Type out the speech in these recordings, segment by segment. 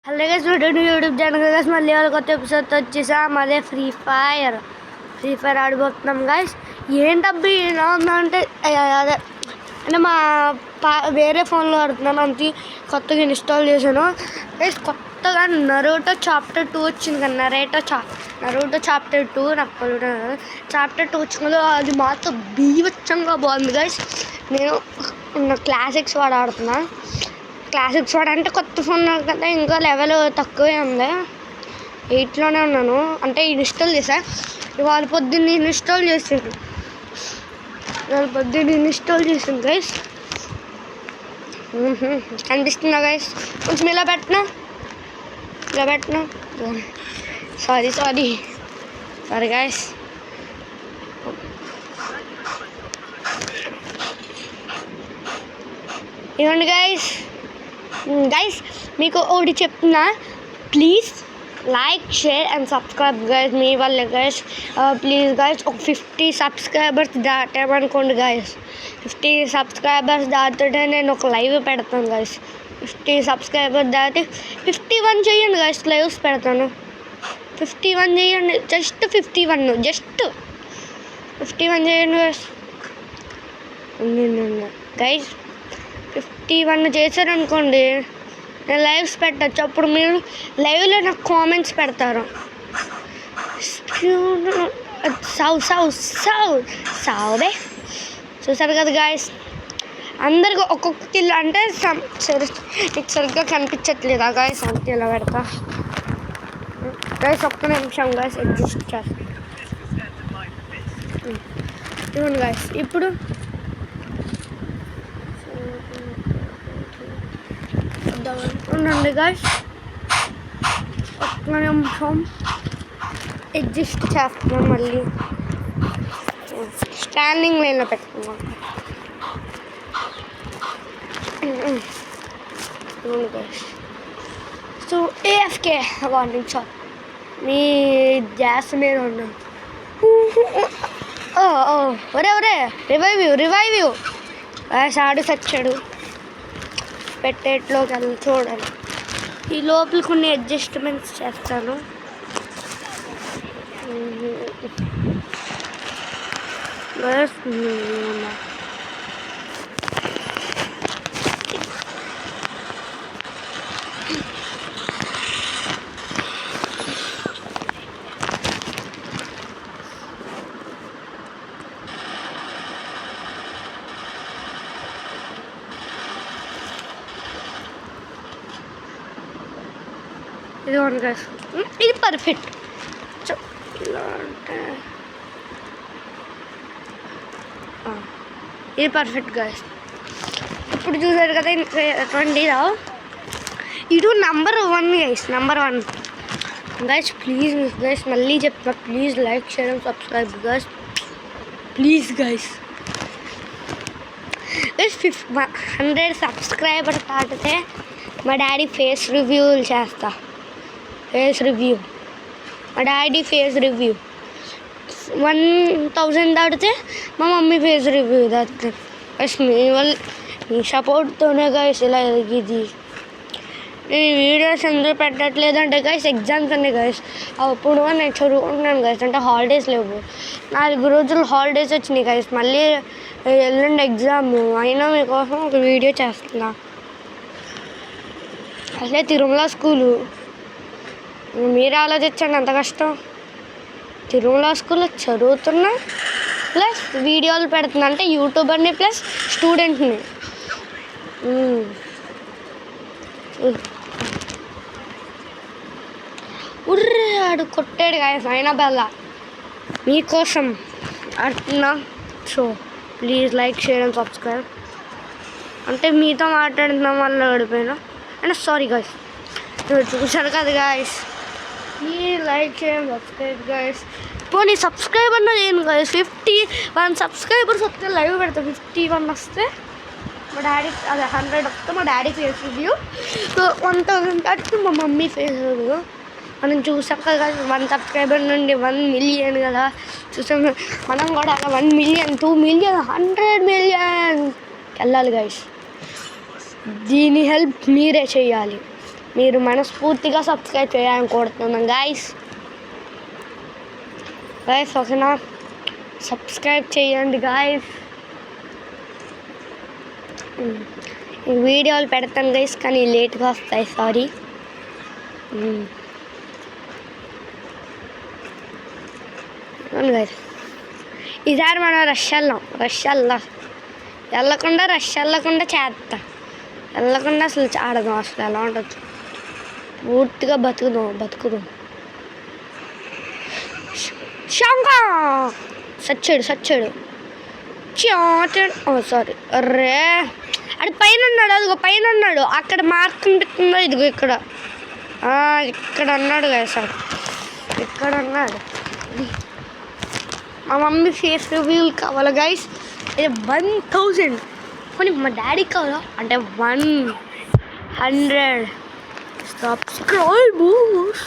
Hello guys, welcome to YouTube channel guys. మళ్ళీ వాళ్ళ కొత్త ఎపిసోడ్ వచ్చేసాం. అదే ఫ్రీ ఫైర్ ఆడిపోతున్నాం గైస్. ఏంటబ్బి ఇలా ఉందంటే అదే అంటే మా వేరే ఫోన్లో ఆడుతున్నాను, అంతే కొత్తగా ఇన్స్టాల్ చేశాను గైస్. కొత్తగా నరూటో చాప్టర్ 2 వచ్చింది కదా, నరూటో చాప్టర్ 2 నాకు చాప్టర్ 2 వచ్చింది కదా, అది మాత్రం బీభత్సంగా బాగుంది గైస్. నేను క్లాసిక్స్ వాడు ఆడుతున్నా. క్లాసిక్స్ వాడు అంటే కొత్త ఫోన్ కదా, ఇంకా లెవెల్ తక్కువే ఉంది. 8లోనే ఉన్నాను, అంటే ఇన్స్టాల్ చేశా. ఇవాళ పొద్దున్న ఇన్స్టాల్ చేసాను గైస్. కనిపిస్తుందా గైస్? కొంచెం ఇలా పెట్టినా సారీ గైస్. ఇవ్వండి గైస్ మీకు ఒకటి చెప్తున్నా, please like, share and subscribe guys. మీ వల్లే గైస్. ప్లీజ్ గైస్, ఒక 50 సబ్స్క్రైబర్స్ దాటామనుకోండి గైస్. 50 సబ్స్క్రైబర్స్ దాటితే నేను ఒక లైవ్ పెడతాను గైస్. 50 సబ్స్క్రైబర్స్ దాటి 51 చేయండి గైస్, లైవ్స్ పెడతాను. 51 చేయండి, జస్ట్ 51 చేయండి గైస్. 51 చేశారనుకోండి, నేను లైవ్స్ పెట్టచ్చు. అప్పుడు మీరు లైవ్లో నాకు కామెంట్స్ పెడతారు. సావుబే చూసారు కదా గాయస్. అందరికి ఒక్కొక్క కిల్ అంటే మీకు సరిగ్గా కనిపించట్లేదా గాయస్? అంతే ఇలా పెడతా గాయస్. ఒక్క నిమిషం గాయస్, అడ్జస్ట్ చేస్తాను. ఇవ్వండి గాయస్. ఇప్పుడు ఉండండి గాయస్, ఒక్క నిమిషం అడ్జస్ట్ చేస్తున్నాం. మళ్ళీ స్టాండింగ్ లైన్లో పెట్టుకున్నాం. సో ఏఎఫ్కే వార్నింగ్ షాప్ మీ గ్యాస్ మీద ఉన్నాం. ఒరే రివైవ్ ఆడు సచ్చాడు. పెట్టేట్లోకి వెళ్ళి చూడాలి. ఈ లోపల కొన్ని అడ్జస్ట్మెంట్స్ చేస్తాను. ఇది పర్ఫెక్ట్. ఇలా అంటే ఇది పర్ఫెక్ట్ గైస్. ఇప్పుడు చూసారు కదా 20లో ఇది #1 గైస్. #1 గైస్. ప్లీజ్ గైస్, మళ్ళీ చెప్తా, please like, share and subscribe guys. Please guys 100 subscriber దాటితే మా డాడీ ఫేస్ రివ్యూలు చేస్తా. మా డాడీ ఫేస్ రివ్యూ 1000 దాటితే మా మమ్మీ ఫేస్ రివ్యూ దాటుతుంది గైస్. మీ సపోర్ట్తోనే గైస్ ఇలా ఎదిగిది. నేను వీడియోస్ ఎందుకు పెట్టట్లేదంటే గైస్, ఎగ్జామ్స్ ఉన్నాయి గైస్. అప్పుడు నేను చదువుకుంటున్నాను గైస్. అంటే హాలిడేస్ లేవు, 4 రోజులు హాలిడేస్ వచ్చినాయి గైస్. మళ్ళీ ఎల్లుండి ఎగ్జామ్. అయినా మీకోసం ఒక వీడియో చేస్తున్నా. అసలే తిరుమల స్కూలు, మీరు ఆలోచించండి ఎంత కష్టం. తిరుమల స్కూల్లో చదువుతున్నా ప్లస్ వీడియోలు పెడుతున్నా, అంటే యూట్యూబర్ని ప్లస్ స్టూడెంట్ని. ఉర్రే ఆడు కొట్టాడు గాయస్. అయినా బెల్ల మీకోసం ఆడుతున్నా. So please like, share and subscribe. అంటే మీతో మాట్లాడుతున్నాం వల్ల ఓడిపోయినా అంటే సారీ గాయస్. చూసారు కదా guys, please like, share, subscribe guys. పోనీ సబ్స్క్రైబ్ అన్నా చేయను గైస్. 51 సబ్స్క్రైబర్స్ వస్తే లైవ్ పెడతా. 51 వస్తే మా డాడీ, అదే 100 వస్తే మా డాడీ ఫేస్ రివ్యూ. సో 1000 దాటితే మా మమ్మీ ఫేస్ రివ్యూ. మనం చూసాం కదా 1 సబ్స్క్రైబర్ నుండి 1 మిలియన్ కదా చూసాం. మనం కూడా 1 మిలియన్, 2 మిలియన్, 100 మిలియన్ వెళ్ళాలి గైస్. దీని హెల్ప్ మీరే చేయాలి. మీరు మనస్ఫూర్తిగా సబ్స్క్రైబ్ చేయాలని కోరుతున్నాం గైస్. ఓకేనా, సబ్స్క్రైబ్ చేయండి గైస్. ఈ వీడియోలు పెడతాను గైస్, కానీ లేట్గా వస్తాయి, సారీ. అవును గైస్, ఈసారి మనం రష్ వెళ్ళకుండా చేస్తా, వెళ్ళకుండా అసలు ఆడదాం. అసలు ఎలా ఉండదు, పూర్తిగా బతుకుదాం. శంకా సచ్చాడు సారీ. అర్రే, అది పైన ఉన్నాడు, అదిగో పైన ఉన్నాడు. అక్కడ మార్క్ కనిపిస్తుందో, ఇదిగో ఇక్కడ అన్నాడు కదా సార్, ఇక్కడ అన్నాడు. మా మమ్మీ ఫేస్ రివ్యూలు కావాలా గైస్? ఇది 1000. కానీ మా డాడీకి కావాలా అంటే 100 సబ్స్క్రైబర్స్.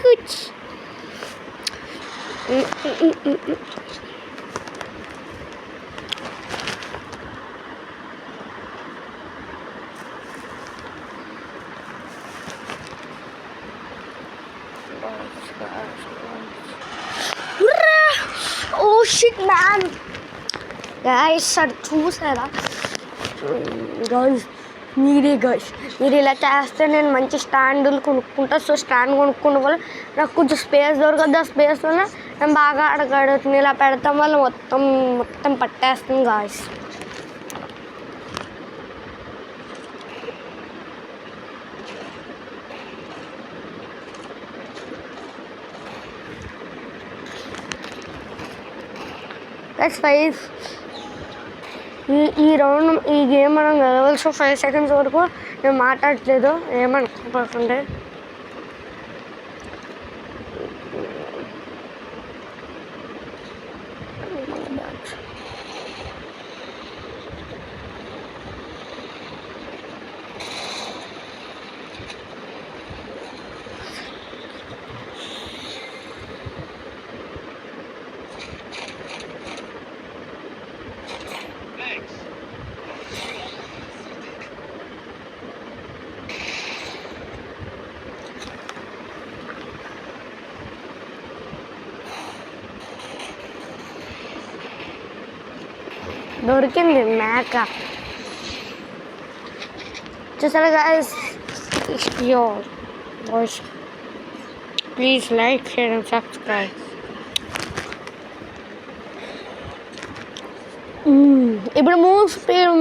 కుచ్. ఓ షిట్ మ్యాన్ గైస్, అది చూసారా గైస్? మీరు ఇలా చేస్తే నేను మంచి స్టాండ్లు కొనుక్కుంటా. సో స్టాండ్ కొనుక్కున్న వల్ల నాకు కొంచెం స్పేస్ దొరకదు. ఆ స్పేస్ వల్ల నేను బాగా అడగడుతుంది. ఇలా పెడతాం వల్ల మొత్తం పట్టేస్తుంది గాయస్. That's 5. ఈ రౌండ్ ఈ గేమ్ మనం గెలవచ్చు. 5 seconds వరకు నేను మాట్లాడట్లేదు, ఏమనుకోకుండా. దొరికింది మేక. చూసారా guys? Please like, share and subscribe. ఇప్పుడు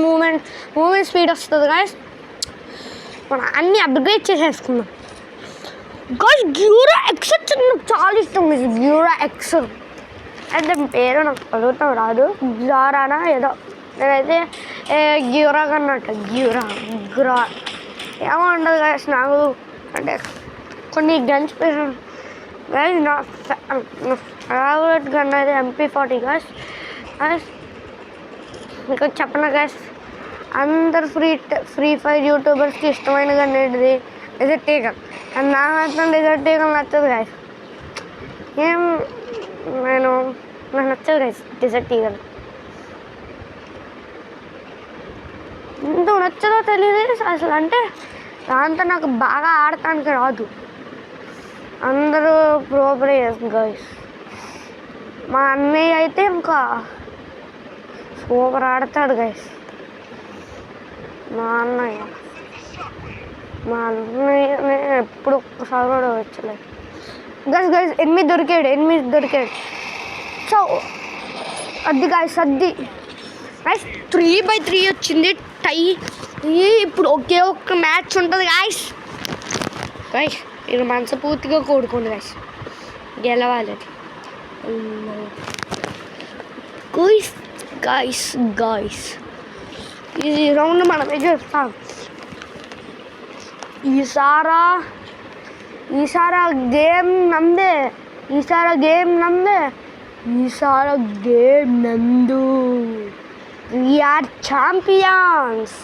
మూమెంట్ స్పీడ్ వస్తుంది గైస్. మనం అన్నీ అప్గ్రేడ్ చేసేసుకున్నాం గైస్. గ్యూరా ఎక్స్ నాకు చాలా ఇష్టం. గ్యూరా ఎక్స్ అంటే పేరు నాకు చదువుతాం రాదు, జారానా ఏదో. నేనైతే గ్యూరా అన్నట్టు గ్యూరా ఏమో ఉండదు గైస్. నాకు అంటే కొన్ని గన్స్ పేరు గైస్. నా ఫేవరెట్ గన్ అయితే MP40 గైస్. ఇంకా చెప్పనా గైస్, అందరు ఫ్రీ ఫైర్ యూట్యూబర్స్కి ఇష్టమైన గన్ ఏంటిది? Desert Eagle. కానీ నాకు మాత్రం డెజర్ట్ ఈగల్ నచ్చదు గైస్. నాకు నచ్చదు గైస్ డెజర్ట్ ఈగల్. ఎందుకు నచ్చదో తెలియదు అసలు. అంటే దాంతో నాకు బాగా ఆడటానికి రాదు. అందరూ ప్రో ప్లేయర్స్ గైస్. మా అన్నయ్య అయితే ఇంకా సూపర్ ఆడతాడు గైస్. మా అన్నయ్య ఎప్పుడు ఒక్కసారి కూడా వచ్చలేదు గైస్. 8 దొరికాడు. సో అది గైస్ 3-3 వచ్చింది టై. ఇప్పుడు ఒకే ఒక్క మ్యాచ్ ఉంటుంది గైస్. మీరు మనస్ఫూర్తిగా కోరుకోండి గైస్, గెలవాలి గైస్. ఈ రౌండ్ మనమే చేస్తాం. ఈసారా గేమ్ నమ్దే. We're champions.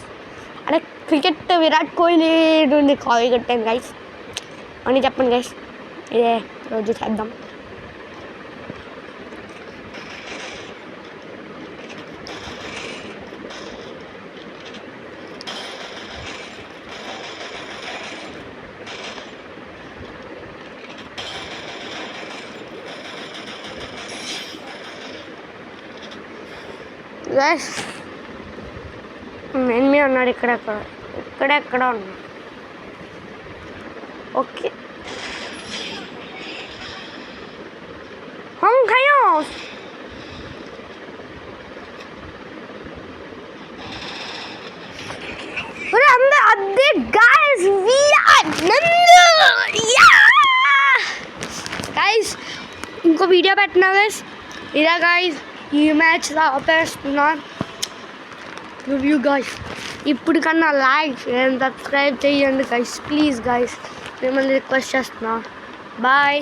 అంటే క్రికెట్ విరాట్ కోహ్లీ నుండి కాల్ కొట్టాను గైస్ అని చెప్పండి గైస్. ఇదే రోజు చేద్దాం. గైస్ ఎనిమి ఉన్నాడు ఇక్కడెక్కడ ఉన్నాడు. ఓకే हम खायो अरे अंदर अदे गाइस वी आर या गाइस ఇంకో వీడియో పెట్టినా గైస్ ఇదా గైస్ ఈ మ్యాచ్ ఆపేస్తున్నా. రివ్యూ గైస్ ఇప్పుడు కన్నా లైక్ అండ్ సబ్స్క్రైబ్ చేయండి గైస్ ప్లీజ్ గైస్ మిమ్మల్ని రిక్వెస్ట్ చేస్తున్నా. బాయ్.